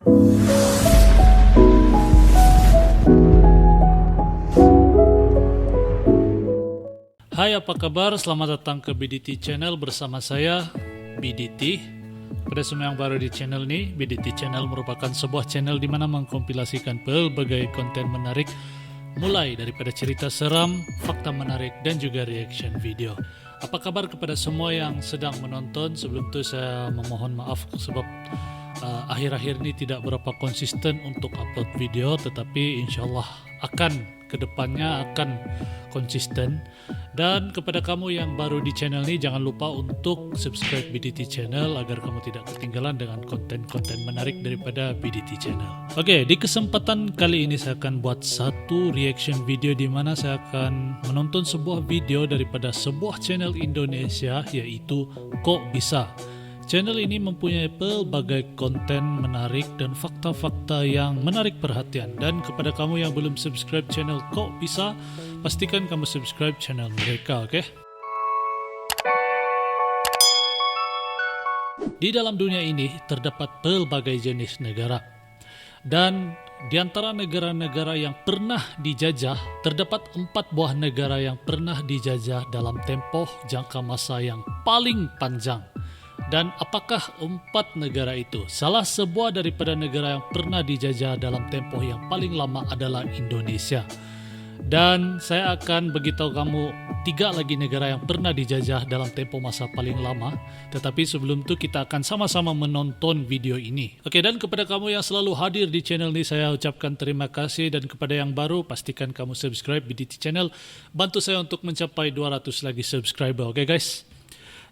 Hai, apa kabar? Selamat datang ke BDT Channel bersama saya, BDT. Pada semua yang baru di channel ini, BDT Channel merupakan sebuah channel di mana mengkompilasikan berbagai konten menarik, mulai daripada cerita seram, fakta menarik, dan juga reaction video. Apa kabar kepada semua yang sedang menonton? Sebelum itu saya memohon maaf sebab akhir-akhir ini tidak berapa konsisten untuk upload video, tetapi insyaallah kedepannya akan konsisten. Dan kepada kamu yang baru di channel ini, jangan lupa untuk subscribe BDT Channel agar kamu tidak ketinggalan dengan konten-konten menarik daripada BDT Channel. Oke, di kesempatan kali ini saya akan buat satu reaction video di mana saya akan menonton sebuah video daripada sebuah channel Indonesia, yaitu Kok Bisa. Channel ini mempunyai pelbagai konten menarik dan fakta-fakta yang menarik perhatian. Dan kepada kamu yang belum subscribe channel Kok Bisa, pastikan kamu subscribe channel mereka, oke? Di dalam dunia ini terdapat pelbagai jenis negara. Dan di antara negara-negara yang pernah dijajah, terdapat 4 buah negara yang pernah dijajah dalam tempoh jangka masa yang paling panjang. Dan apakah 4 negara itu? Salah sebuah daripada negara yang pernah dijajah dalam tempoh yang paling lama adalah Indonesia. Dan saya akan beritahu kamu 3 lagi negara yang pernah dijajah dalam tempoh masa paling lama. Tetapi sebelum itu kita akan sama-sama menonton video ini. Oke, dan kepada kamu yang selalu hadir di channel ini, saya ucapkan terima kasih. Dan kepada yang baru, pastikan kamu subscribe BDT Channel. Bantu saya untuk mencapai 200 lagi subscriber, oke guys?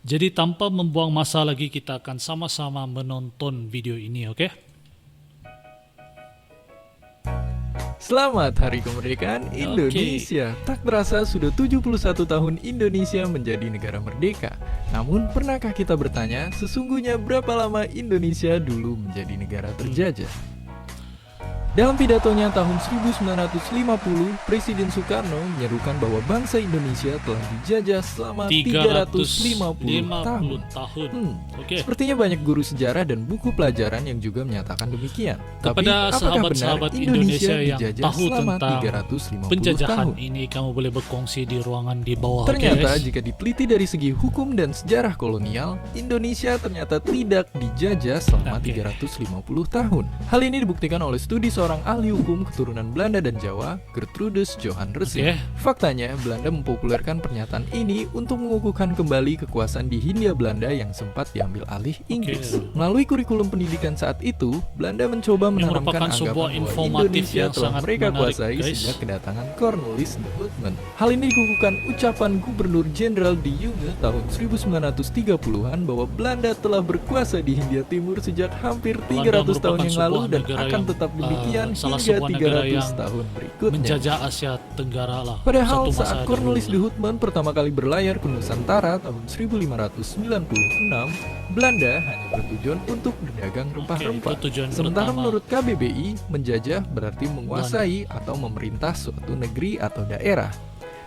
Jadi tanpa membuang masa lagi, kita akan sama-sama menonton video ini, oke? Selamat Hari Kemerdekaan Indonesia. Tak terasa sudah 71 tahun Indonesia menjadi negara merdeka. Namun pernahkah kita bertanya, sesungguhnya berapa lama Indonesia dulu menjadi negara terjajah? Dalam pidatonya tahun 1950, Presiden Soekarno menyerukan bahwa bangsa Indonesia telah dijajah selama 350 tahun. Oke. Sepertinya banyak guru sejarah dan buku pelajaran yang juga menyatakan demikian. Kepada sahabat-sahabat Indonesia yang tahu selama tentang 350 penjajahan tahun? ini, kamu boleh berkongsi di ruangan di bawah. Ternyata jika diteliti dari segi hukum dan sejarah kolonial, Indonesia ternyata tidak dijajah selama 350 tahun. Hal ini dibuktikan oleh studi seorang ahli hukum keturunan Belanda dan Jawa, Gertrudis Johan Resing. Faktanya, Belanda mempopulerkan pernyataan ini untuk mengukuhkan kembali kekuasaan di Hindia Belanda yang sempat diambil alih Inggris. Melalui kurikulum pendidikan saat itu, Belanda mencoba menanamkan anggapan bahwa Indonesia telah mereka kuasai sejak kedatangan Cornelis de Houtman. Hal ini dikukuhkan ucapan Gubernur Jenderal de Junge tahun 1930-an bahwa Belanda telah berkuasa di Hindia Timur sejak hampir 300 tahun yang lalu dan akan tetap demikian salah hingga sebuah negara 300 yang tahun berikutnya. menjajah Asia Tenggara lah. Padahal satu masa saat Cornelis de dahulu. Houtman pertama kali berlayar ke Nusantara tahun 1596, Belanda hanya bertujuan untuk berdagang rempah-rempah. itu tujuan Sementara pertama. menurut KBBI, menjajah berarti menguasai atau memerintah suatu negeri atau daerah.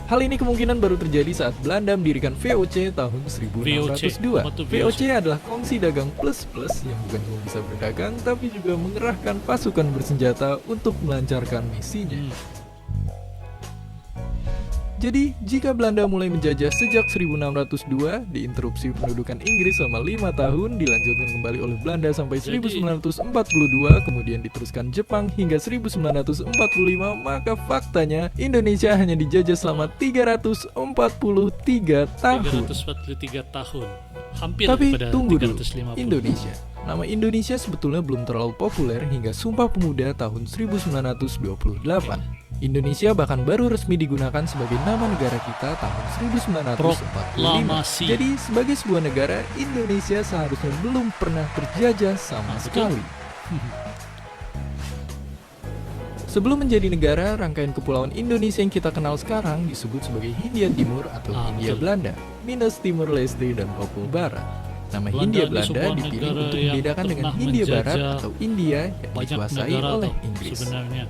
Hal ini kemungkinan baru terjadi saat Belanda mendirikan VOC tahun 1602. Apa tuh VOC? VOC adalah kongsi dagang plus-plus yang bukan cuma bisa berdagang, tapi juga mengerahkan pasukan bersenjata untuk melancarkan misinya. Jadi, jika Belanda mulai menjajah sejak 1602, diinterupsi pendudukan Inggris selama 5 tahun, dilanjutkan kembali oleh Belanda sampai 1942, kemudian diteruskan Jepang hingga 1945, maka faktanya Indonesia hanya dijajah selama 343 tahun. 343 tahun. Hampir Tapi pada tunggu dulu, 350. Indonesia. Nama Indonesia sebetulnya belum terlalu populer hingga Sumpah Pemuda tahun 1928. Indonesia bahkan baru resmi digunakan sebagai nama negara kita tahun 1945. Proklamasi. Jadi sebagai sebuah negara, Indonesia seharusnya belum pernah terjajah sama sekali. Sebelum menjadi negara, rangkaian kepulauan Indonesia yang kita kenal sekarang disebut sebagai Hindia Timur atau Hindia Belanda, minus Timur Leste dan Papua Barat. Nama Hindia Belanda dipilih untuk membedakan dengan Hindia Barat atau India yang dikuasai oleh Inggris. Sebenarnya.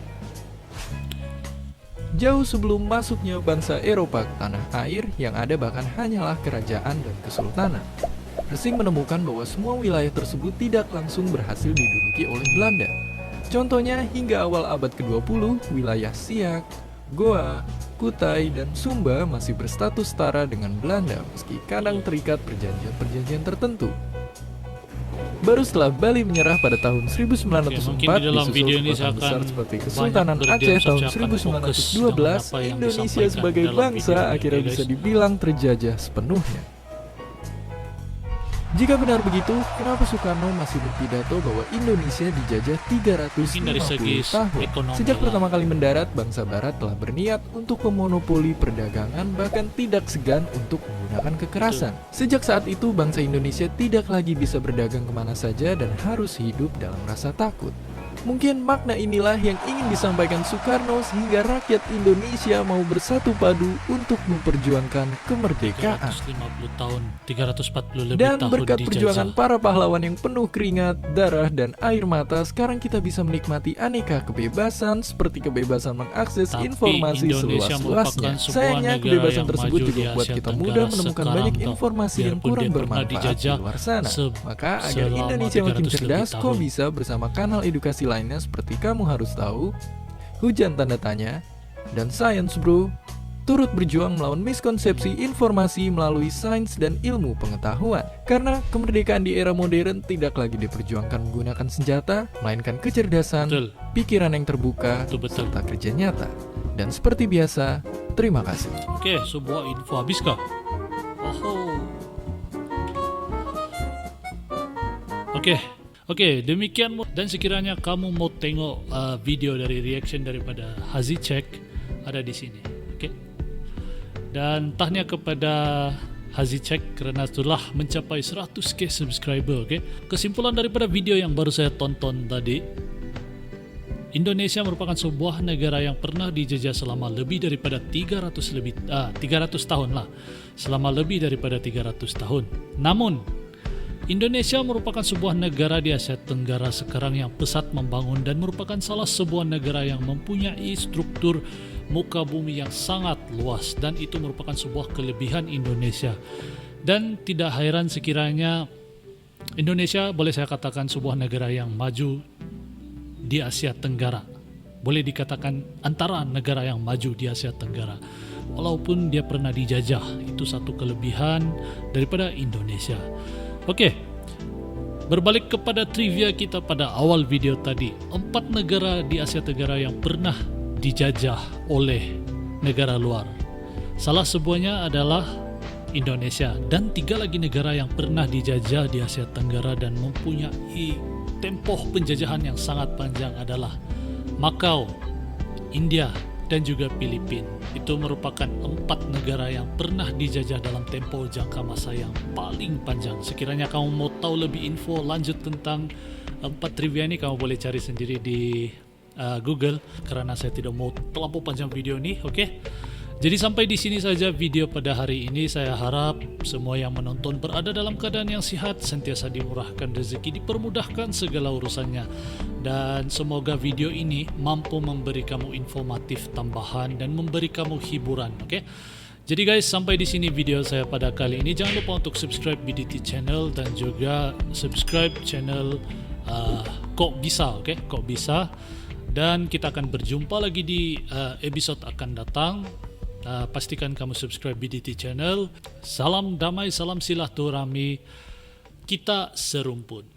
Jauh sebelum masuknya bangsa Eropa ke tanah air, yang ada bahkan hanyalah kerajaan dan kesultanan. Resing menemukan bahwa semua wilayah tersebut tidak langsung berhasil diduduki oleh Belanda. Contohnya hingga awal abad ke-20, wilayah Siak, Goa, Kutai, dan Sumba masih berstatus setara dengan Belanda meski kadang terikat perjanjian-perjanjian tertentu. Baru setelah Bali menyerah pada tahun 1904, di dalam video ini disusul kekuatan saya besar akan seperti banyak Kesultanan berdiam Aceh tahun saja akan fokus 1912, dengan apa yang Indonesia disampaikan sebagai dalam bangsa video ini, akhirnya guys. bisa dibilang terjajah sepenuhnya. Jika benar begitu, kenapa Soekarno masih berpidato bahwa Indonesia dijajah 350 Mungkin dari segi tahun? ekonomi Sejak lah. pertama kali mendarat, bangsa Barat telah berniat untuk memonopoli perdagangan, bahkan tidak segan untuk menggunakan kekerasan. Sejak saat itu, bangsa Indonesia tidak lagi bisa berdagang kemana saja dan harus hidup dalam rasa takut. Mungkin makna inilah yang ingin disampaikan Soekarno sehingga rakyat Indonesia mau bersatu padu untuk memperjuangkan kemerdekaan. 350 tahun, 340 lebih Dan tahun berkat dijajah. perjuangan para pahlawan yang penuh keringat, darah, dan air mata, sekarang kita bisa menikmati aneka kebebasan seperti kebebasan mengakses Tapi informasi Indonesia seluas-luasnya. merupakan sebuah Sayangnya negara kebebasan yang tersebut maju juga di membuat Asia kita Tenggara mudah menemukan sekarang, banyak toh. informasi yang Biarpun kurang dia pernah bermanfaat di dijajah luar sana. Maka agar selama Indonesia makin 300 lebih cerdas, kok tahun. bisa bersama kanal edukasi lainnya seperti Kamu Harus Tahu, Hujan Tanda Tanya, dan Science Bro, turut berjuang melawan miskonsepsi informasi melalui sains dan ilmu pengetahuan. Karena kemerdekaan di era modern tidak lagi diperjuangkan menggunakan senjata, melainkan kecerdasan, Betul. pikiran yang terbuka, Betul. serta kerja nyata. Dan seperti biasa, terima kasih. Oke, sebuah info habiskah? Oke, demikian. Dan sekiranya kamu mau tengok video dari reaction daripada Hazi Check, ada di sini. Oke. Dan tahniah kepada Hazi Check kerana telah mencapai 100k subscriber. Oke. Kesimpulan daripada video yang baru saya tonton tadi, Indonesia merupakan sebuah negara yang pernah dijajah selama lebih daripada 300 tahun lah. Selama lebih daripada 300 tahun. Namun Indonesia merupakan sebuah negara di Asia Tenggara sekarang yang pesat membangun dan merupakan salah sebuah negara yang mempunyai struktur muka bumi yang sangat luas, dan itu merupakan sebuah kelebihan Indonesia. Dan tidak heran sekiranya Indonesia boleh saya katakan sebuah negara yang maju di Asia Tenggara. Boleh dikatakan antara negara yang maju di Asia Tenggara. Walaupun dia pernah dijajah, itu satu kelebihan daripada Indonesia. Oke, berbalik kepada trivia kita pada awal video tadi. 4 negara di Asia Tenggara yang pernah dijajah oleh negara luar. Salah sebuahnya adalah Indonesia, dan 3 lagi negara yang pernah dijajah di Asia Tenggara dan mempunyai tempoh penjajahan yang sangat panjang adalah Macau, India, dan juga Filipina. Itu merupakan 4 negara yang pernah dijajah dalam tempoh jangka masa yang paling panjang. Sekiranya kamu mau tahu lebih info lanjut tentang 4 trivia ini, kamu boleh cari sendiri di Google, karena saya tidak mau terlampau panjang video ini. Oke. Jadi sampai di sini saja video pada hari ini. Saya harap semua yang menonton berada dalam keadaan yang sihat, sentiasa dimurahkan rezeki, dipermudahkan segala urusannya. Dan semoga video ini mampu memberi kamu informatif tambahan dan memberi kamu hiburan, oke? Jadi guys, sampai di sini video saya pada kali ini. Jangan lupa untuk subscribe BDT channel dan juga subscribe channel Kok Bisa, oke? Kok Bisa. Dan kita akan berjumpa lagi di episode akan datang. Pastikan kamu subscribe BDT channel. Salam damai, salam silaturahmi. Kita serumpun.